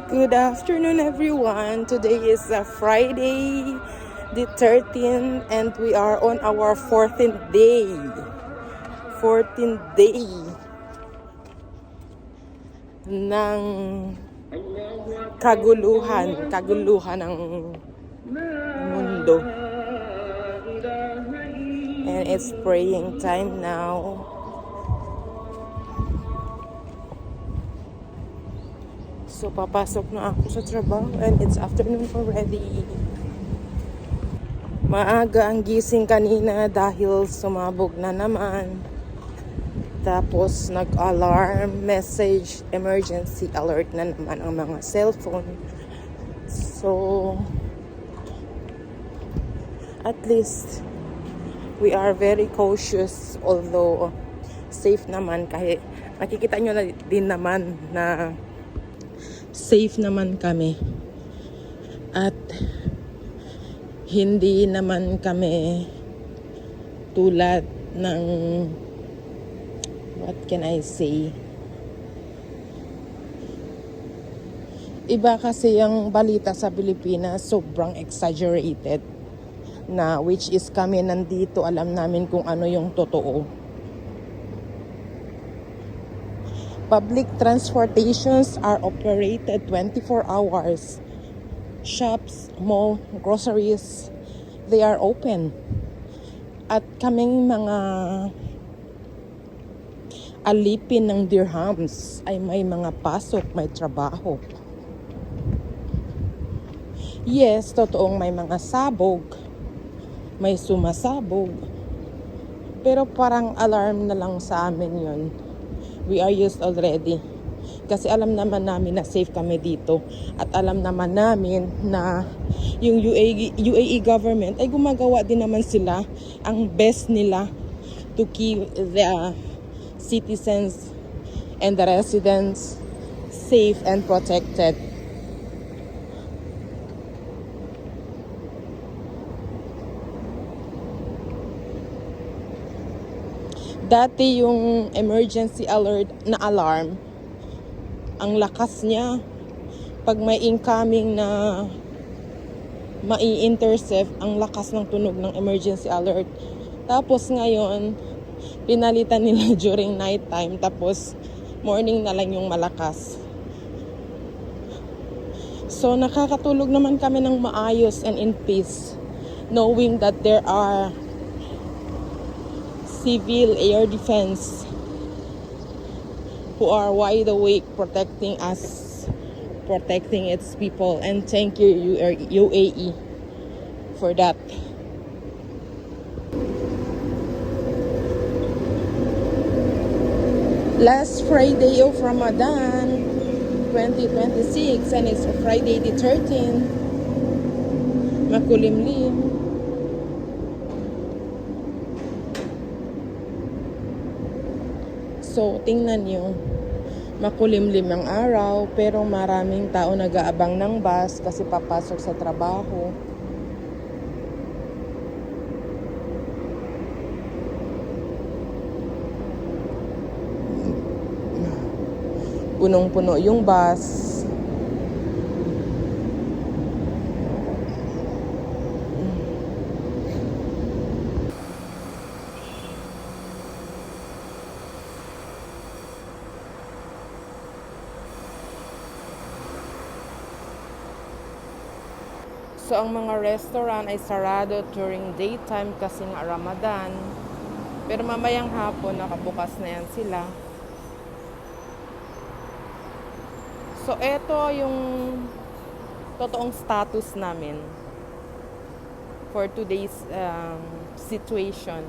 Good afternoon, everyone. Today is Friday, the 13th, and we are on our 14th day. 14th day ng kaguluhan ng mundo. And it's praying time now. So, papasok na ako sa trabaho and it's afternoon already. Maaga ang gising kanina dahil sumabog na naman. Tapos, nag-alarm, message, emergency alert na naman ang mga cellphone. So, at least, we are very cautious although safe naman kahit makikita nyo na din naman na safe naman kami at hindi naman kami tulad ng what can I say, iba kasi yung balita sa Pilipinas, sobrang exaggerated na which is kami nandito alam namin kung ano yung totoo. Public transportations are operated 24 hours. Shops, mall, groceries, they are open. At kaming mga alipin ng dirhams ay may mga pasok, may trabaho. Yes, totoong may mga sabog, may sumasabog. Pero parang alarm na lang sa amin yun. We are used already. Kasi alam naman namin na safe kami dito. At alam naman namin na yung UAE government ay gumagawa din naman sila ang best nila to keep the citizens and the residents safe and protected. Dati yung emergency alert na alarm, ang lakas niya pag may incoming na mai-intercept, ang lakas ng tunog ng emergency alert. Tapos ngayon, pinalitan nila during night time, tapos morning na lang yung malakas. So nakakatulog naman kami ng maayos and in peace, knowing that there are civil air defense who are wide awake protecting us, protecting its people, and thank you UAE for that. Last Friday of Ramadan 2026 and it's Friday the 13th. Makulimlim. So, tingnan nyo, makulimlim ang araw, pero maraming tao nag-aabang ng bus kasi papasok sa trabaho. Punong-puno yung bus. So, ang mga restaurant ay sarado during daytime kasi nga Ramadan. Pero mamayang hapon, nakabukas na yan sila. So, eto yung totoong status namin for today's situation.